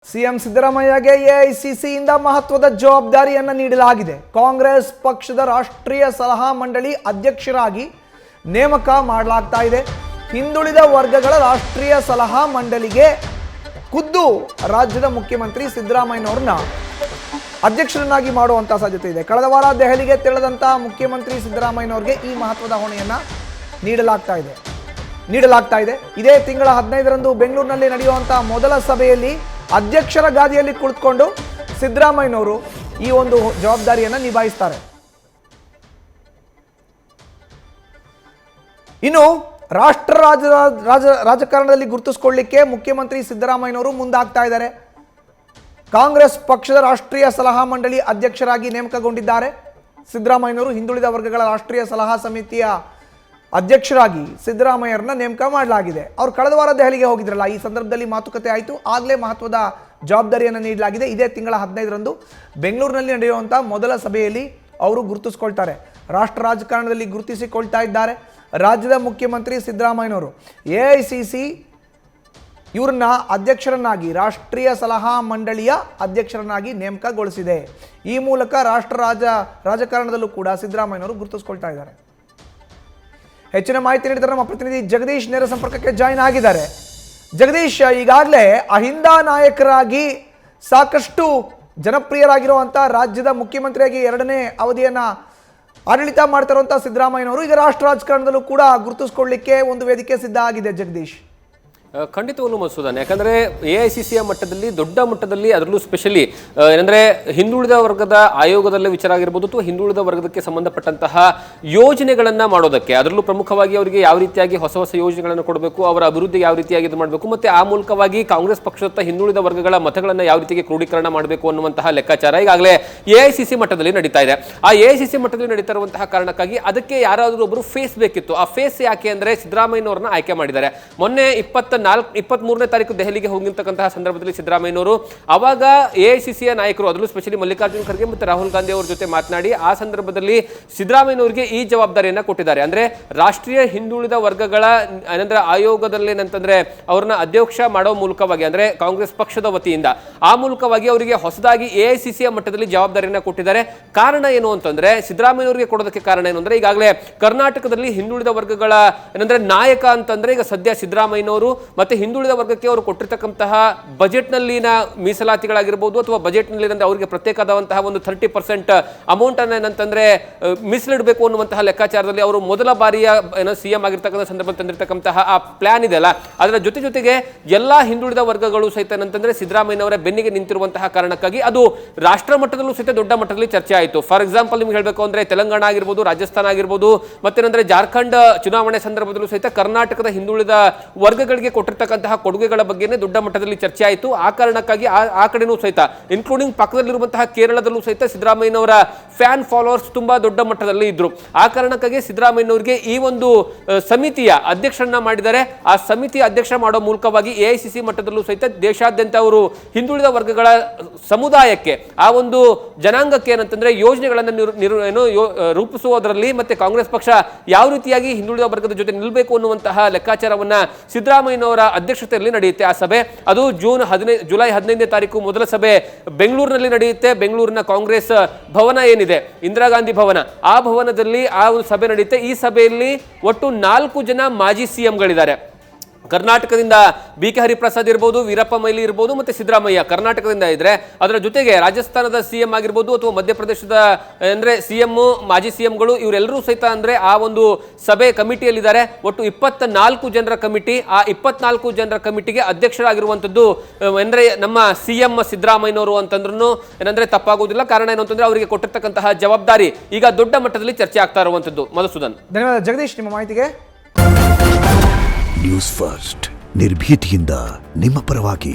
CM ಸಿದ್ದರಾಮಯ್ಯಗೆ ಎಐಸಿಸಿಯಿಂದ ಮಹತ್ವದ ಜವಾಬ್ದಾರಿಯನ್ನು ನೀಡಲಾಗಿದೆ. ಕಾಂಗ್ರೆಸ್ ಪಕ್ಷದ ರಾಷ್ಟ್ರೀಯ ಸಲಹಾ ಮಂಡಳಿ ಅಧ್ಯಕ್ಷರಾಗಿ ನೇಮಕ ಮಾಡಲಾಗ್ತಾ ಇದೆ. ಹಿಂದುಳಿದ ವರ್ಗಗಳ ರಾಷ್ಟ್ರೀಯ ಸಲಹಾ ಮಂಡಳಿಗೆ ಖುದ್ದು ರಾಜ್ಯದ ಮುಖ್ಯಮಂತ್ರಿ ಸಿದ್ದರಾಮಯ್ಯನವರನ್ನ ಅಧ್ಯಕ್ಷರನ್ನಾಗಿ ಮಾಡುವಂತ ಸಾಧ್ಯತೆ ಇದೆ. ಕಳೆದ ವಾರ ದೆಹಲಿಗೆ ತೆರಳಿದಂತ ಮುಖ್ಯಮಂತ್ರಿ ಸಿದ್ದರಾಮಯ್ಯನವರಿಗೆ ಈ ಮಹತ್ವದ ಹೊಣೆಯನ್ನ ನೀಡಲಾಗ್ತಾ ಇದೆ. ಇದೇ ತಿಂಗಳ 15ರಂದು ಬೆಂಗಳೂರಿನಲ್ಲಿ ನಡೆಯುವಂತಹ ಮೊದಲ ಸಭೆಯಲ್ಲಿ ಅಧ್ಯಕ್ಷರ ಗಾದಿಯಲ್ಲಿ ಕುಳಿತುಕೊಂಡು ಸಿದ್ದರಾಮಯ್ಯನವರು ಈ ಒಂದು ಜವಾಬ್ದಾರಿಯನ್ನು ನಿಭಾಯಿಸ್ತಾರೆ. ಇನ್ನು ರಾಷ್ಟ್ರ ರಾಜಕಾರಣದಲ್ಲಿ ಗುರುತಿಸಿಕೊಳ್ಳಲಿಕ್ಕೆ ಮುಖ್ಯಮಂತ್ರಿ ಸಿದ್ದರಾಮಯ್ಯನವರು ಮುಂದಾಗ್ತಾ ಇದ್ದಾರೆ. ಕಾಂಗ್ರೆಸ್ ಪಕ್ಷದ ರಾಷ್ಟ್ರೀಯ ಸಲಹಾ ಮಂಡಳಿ ಅಧ್ಯಕ್ಷರಾಗಿ ನೇಮಕಗೊಂಡಿದ್ದಾರೆ. ಸಿದ್ದರಾಮಯ್ಯನವರು ಹಿಂದುಳಿದ ವರ್ಗಗಳ ರಾಷ್ಟ್ರೀಯ ಸಲಹಾ ಸಮಿತಿಯ ಅಧ್ಯಕ್ಷರಾಗಿ ಸಿದ್ದರಾಮಯ್ಯರನ್ನ ನೇಮಕ ಮಾಡಲಾಗಿದೆ. ಅವರು ಕಳೆದ ವಾರ ದೆಹಲಿಗೆ ಹೋಗಿದ್ರಲ್ಲ, ಈ ಸಂದರ್ಭದಲ್ಲಿ ಮಾತುಕತೆ ಆಯಿತು. ಆಗಲೇ ಮಹತ್ವದ ಜವಾಬ್ದಾರಿಯನ್ನು ನೀಡಲಾಗಿದೆ. ಇದೇ ತಿಂಗಳ 15ರಂದು ಬೆಂಗಳೂರಿನಲ್ಲಿ ನಡೆಯುವಂಥ ಮೊದಲ ಸಭೆಯಲ್ಲಿ ಅವರು ಗುರುತಿಸಿಕೊಳ್ತಾರೆ. ರಾಷ್ಟ್ರ ರಾಜಕಾರಣದಲ್ಲಿ ಗುರುತಿಸಿಕೊಳ್ತಾ ಇದ್ದಾರೆ. ರಾಜ್ಯದ ಮುಖ್ಯಮಂತ್ರಿ ಸಿದ್ದರಾಮಯ್ಯನವರು ಎಐಸಿಸಿ ಇವ್ರನ್ನ ಅಧ್ಯಕ್ಷರನ್ನಾಗಿ, ರಾಷ್ಟ್ರೀಯ ಸಲಹಾ ಮಂಡಳಿಯ ಅಧ್ಯಕ್ಷರನ್ನಾಗಿ ನೇಮಕಗೊಳಿಸಿದೆ. ಈ ಮೂಲಕ ರಾಷ್ಟ್ರ ರಾಜಕಾರಣದಲ್ಲೂ ಕೂಡ ಸಿದ್ದರಾಮಯ್ಯನವರು ಗುರುತಿಸಿಕೊಳ್ತಾ ಇದ್ದಾರೆ. ಹೆಚ್ಚಿನ ಮಾಹಿತಿ ನೀಡಿದರೆ ನಮ್ಮ ಪ್ರತಿನಿಧಿ ಜಗದೀಶ್ ನೇರ ಸಂಪರ್ಕಕ್ಕೆ ಜಾಯಿನ್ ಆಗಿದ್ದಾರೆ. ಜಗದೀಶ್, ಈಗಾಗಲೇ ಅಹಿಂದ ನಾಯಕರಾಗಿ ಸಾಕಷ್ಟು ಜನಪ್ರಿಯರಾಗಿರುವಂಥ ರಾಜ್ಯದ ಮುಖ್ಯಮಂತ್ರಿಯಾಗಿ 2ನೇ ಅವಧಿಯನ್ನ ಆಡಳಿತ ಮಾಡ್ತಾ ಇರುವಂಥ ಸಿದ್ದರಾಮಯ್ಯನವರು ಈಗ ರಾಷ್ಟ್ರ ರಾಜಕಾರಣದಲ್ಲೂ ಕೂಡ ಗುರುತಿಸಿಕೊಳ್ಳಲಿಕ್ಕೆ ಒಂದು ವೇದಿಕೆ ಸಿದ್ಧ ಆಗಿದೆ. ಜಗದೀಶ್, ಖಂಡಿತವೂ ಮಸೂದನ್, ಯಾಕಂದರೆ ಎಐಸಿಸಿಯ ಮಟ್ಟದಲ್ಲಿ ದೊಡ್ಡ ಮಟ್ಟದಲ್ಲಿ ಅದರಲ್ಲೂ ಸ್ಪೆಷಲಿ ಏನಂದರೆ ಹಿಂದುಳಿದ ವರ್ಗದ ಆಯೋಗದಲ್ಲೇ ವಿಚಾರ ಆಗಿರ್ಬೋದು ಅಥವಾ ಹಿಂದುಳಿದ ವರ್ಗದಕ್ಕೆ ಸಂಬಂಧಪಟ್ಟಂತಹ ಯೋಜನೆಗಳನ್ನು ಮಾಡೋದಕ್ಕೆ, ಅದರಲ್ಲೂ ಪ್ರಮುಖವಾಗಿ ಅವರಿಗೆ ಯಾವ ರೀತಿಯಾಗಿ ಹೊಸ ಹೊಸ ಯೋಜನೆಗಳನ್ನು ಕೊಡಬೇಕು, ಅವರ ಅಭಿವೃದ್ಧಿಗೆ ಯಾವ ರೀತಿಯಾಗಿ ಇದು ಮಾಡಬೇಕು, ಮತ್ತು ಆ ಮೂಲಕವಾಗಿ ಕಾಂಗ್ರೆಸ್ ಪಕ್ಷದ ಹಿಂದುಳಿದ ವರ್ಗಗಳ ಮತಗಳನ್ನು ಯಾವ ರೀತಿಗೆ ಕ್ರೋಢೀಕರಣ ಮಾಡಬೇಕು ಅನ್ನುವಂತಹ ಲೆಕ್ಕಾಚಾರ ಈಗಾಗಲೇ ಎಐಸಿಸಿ ಮಟ್ಟದಲ್ಲಿ ನಡೀತಾ ಇದೆ. ಆ ಎಐಸಿಸಿ ಮಟ್ಟದಲ್ಲಿ ನಡೀತಾ ಇರುವಂತಹ ಕಾರಣಕ್ಕಾಗಿ ಅದಕ್ಕೆ ಯಾರಾದರೂ ಒಬ್ಬರು ಫೇಸ್ ಬೇಕಿತ್ತು. ಆ ಫೇಸ್ ಯಾಕೆ ಅಂದರೆ ಸಿದ್ದರಾಮಯ್ಯನವ್ರನ್ನ ಆಯ್ಕೆ ಮಾಡಿದ್ದಾರೆ. ಮೊನ್ನೆ 23ನೇ ತಾರೀಕು ದೆಹಲಿಗೆ ಹೋಗಿರ್ತಕ್ಕಂತಹ ಸಂದರ್ಭದಲ್ಲಿ ಸಿದ್ದರಾಮಯ್ಯನವರು ಅವಾಗ ಎಐಸಿಸಿಯ ನಾಯಕರು, ಅದರಲ್ಲೂ ಸ್ಪೆಷಲಿ ಮಲ್ಲಿಕಾರ್ಜುನ್ ಖರ್ಗೆ ಮತ್ತು ರಾಹುಲ್ ಗಾಂಧಿ ಅವರ ಜೊತೆ ಮಾತನಾಡಿ ಆ ಸಂದರ್ಭದಲ್ಲಿ ಸಿದ್ದರಾಮಯ್ಯನವರಿಗೆ ಈ ಜವಾಬ್ದಾರಿಯನ್ನು ಕೊಟ್ಟಿದ್ದಾರೆ. ಅಂದ್ರೆ ರಾಷ್ಟ್ರೀಯ ಹಿಂದುಳಿದ ವರ್ಗಗಳ ಏನಂದ್ರೆ ಆಯೋಗದಲ್ಲೇನಂತಂದ್ರೆ ಅವ್ರನ್ನ ಅಧ್ಯಕ್ಷ ಮಾಡೋ ಮೂಲಕವಾಗಿ, ಅಂದ್ರೆ ಕಾಂಗ್ರೆಸ್ ಪಕ್ಷದ ವತಿಯಿಂದ ಆ ಮೂಲಕವಾಗಿ ಅವರಿಗೆ ಹೊಸದಾಗಿ ಎಐಸಿಸಿಯ ಮಟ್ಟದಲ್ಲಿ ಜವಾಬ್ದಾರಿಯನ್ನು ಕೊಟ್ಟಿದ್ದಾರೆ. ಕಾರಣ ಏನು ಅಂತಂದ್ರೆ, ಸಿದ್ದರಾಮಯ್ಯನವರಿಗೆ ಕೊಡೋದಕ್ಕೆ ಕಾರಣ ಏನು ಅಂದ್ರೆ, ಈಗಾಗಲೇ ಕರ್ನಾಟಕದಲ್ಲಿ ಹಿಂದುಳಿದ ವರ್ಗಗಳ ಏನಂದ್ರೆ ನಾಯಕ ಅಂತಂದ್ರೆ ಈಗ ಸದ್ಯ ಸಿದ್ದರಾಮಯ್ಯನವರು ಮತ್ತೆ ಹಿಂದುಳಿದ ವರ್ಗಕ್ಕೆ ಅವರು ಕೊಟ್ಟಿರ್ತಕ್ಕಂತಹ ಬಜೆಟ್ನಲ್ಲಿನ ಮೀಸಲಾತಿಗಳಾಗಿರ್ಬೋದು ಅಥವಾ ಬಜೆಟ್ನಲ್ಲಿ ಅವರಿಗೆ ಪ್ರತ್ಯೇಕವಾದಂತಹ ಒಂದು 30% ಅಮೌಂಟ್ ಅನ್ನು ಏನಂತಂದ್ರೆ ಮೀಸಲಿಡಬೇಕು ಅನ್ನುವಂತಹ ಲೆಕ್ಕಾಚಾರದಲ್ಲಿ ಅವರು ಮೊದಲ ಬಾರಿಯ ಸಿಎಂ ಆಗಿರ್ತಕ್ಕಂಥ ಸಂದರ್ಭದಲ್ಲಿ ತಂದಿರತಕ್ಕಂತಹ ಆ ಪ್ಲಾನ್ ಇದೆಯಲ್ಲ, ಅದರ ಜೊತೆಗೆ ಎಲ್ಲಾ ಹಿಂದುಳಿದ ವರ್ಗಗಳು ಸಹಿತ ಏನಂತಂದ್ರೆ ಸಿದ್ದರಾಮಯ್ಯನವರ ಬೆನ್ನಿಗೆ ನಿಂತಿರುವಂತಹ ಕಾರಣಕ್ಕಾಗಿ ಅದು ರಾಷ್ಟ್ರ ಮಟ್ಟದಲ್ಲೂ ಸಹಿತ ದೊಡ್ಡ ಮಟ್ಟದಲ್ಲಿ ಚರ್ಚೆ ಆಯಿತು. ಫಾರ್ ಎಕ್ಸಾಂಪಲ್ ನಿಮ್ಗೆ ಹೇಳಬೇಕು ಅಂದ್ರೆ ತೆಲಂಗಾಣ ಆಗಿರ್ಬೋದು, ರಾಜಸ್ಥಾನ ಆಗಿರ್ಬೋದು, ಮತ್ತೇನಂದ್ರೆ ಜಾರ್ಖಂಡ್ ಚುನಾವಣೆ ಸಂದರ್ಭದಲ್ಲೂ ಸಹಿತ ಕರ್ನಾಟಕದ ಹಿಂದುಳಿದ ವರ್ಗಗಳಿಗೆ ಕೊಟ್ಟಿರ್ತಕ್ಕಂತಹ ಕೊಡುಗೆಗಳ ಬಗ್ಗೆನೇ ದೊಡ್ಡ ಮಟ್ಟದಲ್ಲಿ ಚರ್ಚೆ ಆಯಿತು. ಆ ಕಾರಣಕ್ಕಾಗಿ ಆ ಕಡೆನೂ ಸಹಿತ ಇನ್ಕ್ಲೂಡಿಂಗ್ ಪಕ್ಕದಲ್ಲಿರುವಂತಹ ಕೇರಳದಲ್ಲೂ ಸಹಿತ ಸಿದ್ದರಾಮಯ್ಯನವರ ಫ್ಯಾನ್ ಫಾಲೋವರ್ಸ್ ತುಂಬಾ ದೊಡ್ಡ ಮಟ್ಟದಲ್ಲಿ ಇದ್ರು. ಆ ಕಾರಣಕ್ಕಾಗಿ ಸಿದ್ದರಾಮಯ್ಯನವರಿಗೆ ಈ ಒಂದು ಸಮಿತಿಯ ಅಧ್ಯಕ್ಷರನ್ನ ಮಾಡಿದ್ದಾರೆ. ಆ ಸಮಿತಿಯ ಅಧ್ಯಕ್ಷ ಮಾಡೋ ಮೂಲಕವಾಗಿ ಎಐಸಿಸಿ ಮಟ್ಟದಲ್ಲೂ ಸಹಿತ ದೇಶಾದ್ಯಂತ ಅವರು ಹಿಂದುಳಿದ ವರ್ಗಗಳ ಸಮುದಾಯಕ್ಕೆ, ಆ ಒಂದು ಜನಾಂಗಕ್ಕೆ ಏನಂತಂದ್ರೆ ಯೋಜನೆಗಳನ್ನು ರೂಪಿಸುವುದರಲ್ಲಿ ಮತ್ತೆ ಕಾಂಗ್ರೆಸ್ ಪಕ್ಷ ಯಾವ ರೀತಿಯಾಗಿ ಹಿಂದುಳಿದ ವರ್ಗದ ಜೊತೆ ನಿಲ್ಲಬೇಕು ಅನ್ನುವಂತಹ ಲೆಕ್ಕಾಚಾರವನ್ನ ಸಿದ್ದರಾಮಯ್ಯನವರ ಅಧ್ಯಕ್ಷತೆಯಲ್ಲಿ ನಡೆಯುತ್ತೆ. ಆ ಸಭೆ ಅದು ಜುಲೈ 15ನೇ ತಾರೀಕು ಮೊದಲ ಸಭೆ ಬೆಂಗಳೂರಿನಲ್ಲಿ ನಡೆಯುತ್ತೆ. ಬೆಂಗಳೂರಿನ ಕಾಂಗ್ರೆಸ್ ಭವನ ಏನಿದೆ, ಇಂದಿರಾ ಗಾಂಧಿ ಭವನ, ಆ ಭವನದಲ್ಲಿ ಆ ಒಂದು ಸಭೆ ನಡೆಯುತ್ತೆ. ಈ ಸಭೆಯಲ್ಲಿ ಒಟ್ಟು 4 ಜನ ಮಾಜಿ ಸಿಎಂಗಳಿದ್ದಾರೆ. ಕರ್ನಾಟಕದಿಂದ ಬಿ.ಕೆ. ಹರಿಪ್ರಸಾದ್ ಇರ್ಬೋದು, ವೀರಪ್ಪ ಮೊಯ್ಲಿ ಇರ್ಬೋದು, ಮತ್ತೆ ಸಿದ್ದರಾಮಯ್ಯ ಕರ್ನಾಟಕದಿಂದ ಇದ್ರೆ, ಅದರ ಜೊತೆಗೆ ರಾಜಸ್ಥಾನದ ಸಿಎಂ ಆಗಿರ್ಬೋದು ಅಥವಾ ಮಧ್ಯಪ್ರದೇಶದ ಅಂದ್ರೆ ಸಿಎಂ, ಮಾಜಿ ಸಿಎಂಗಳು ಇವರೆಲ್ಲರೂ ಸಹಿತ ಅಂದ್ರೆ ಆ ಒಂದು ಸಭೆ ಕಮಿಟಿಯಲ್ಲಿದ್ದಾರೆ. ಒಟ್ಟು 24 ಜನರ ಕಮಿಟಿ. ಆ 24 ಜನರ ಕಮಿಟಿಗೆ ಅಧ್ಯಕ್ಷರಾಗಿರುವಂತದ್ದು ಅಂದ್ರೆ ನಮ್ಮ ಸಿಎಂ ಸಿದ್ದರಾಮಯ್ಯನವರು ಅಂತಂದ್ರೂ ಏನಂದ್ರೆ ತಪ್ಪಾಗುವುದಿಲ್ಲ. ಕಾರಣ ಏನು ಅಂತಂದ್ರೆ ಅವರಿಗೆ ಕೊಟ್ಟಿರ್ತಕ್ಕಂತಹ ಜವಾಬ್ದಾರಿ ಈಗ ದೊಡ್ಡ ಮಟ್ಟದಲ್ಲಿ ಚರ್ಚೆ ಆಗ್ತಾ ಇರುವಂತದ್ದು. ಮಧುಸೂದನ್, ಧನ್ಯವಾದ ಜಗದೀಶ್ ನಿಮ್ಮ ಮಾಹಿತಿಗೆ. ನ್ಯೂಸ್ ಫಸ್ಟ್, ನಿರ್ಭೀತಿಯಿಂದ ನಿಮ್ಮ ಪರವಾಗಿ.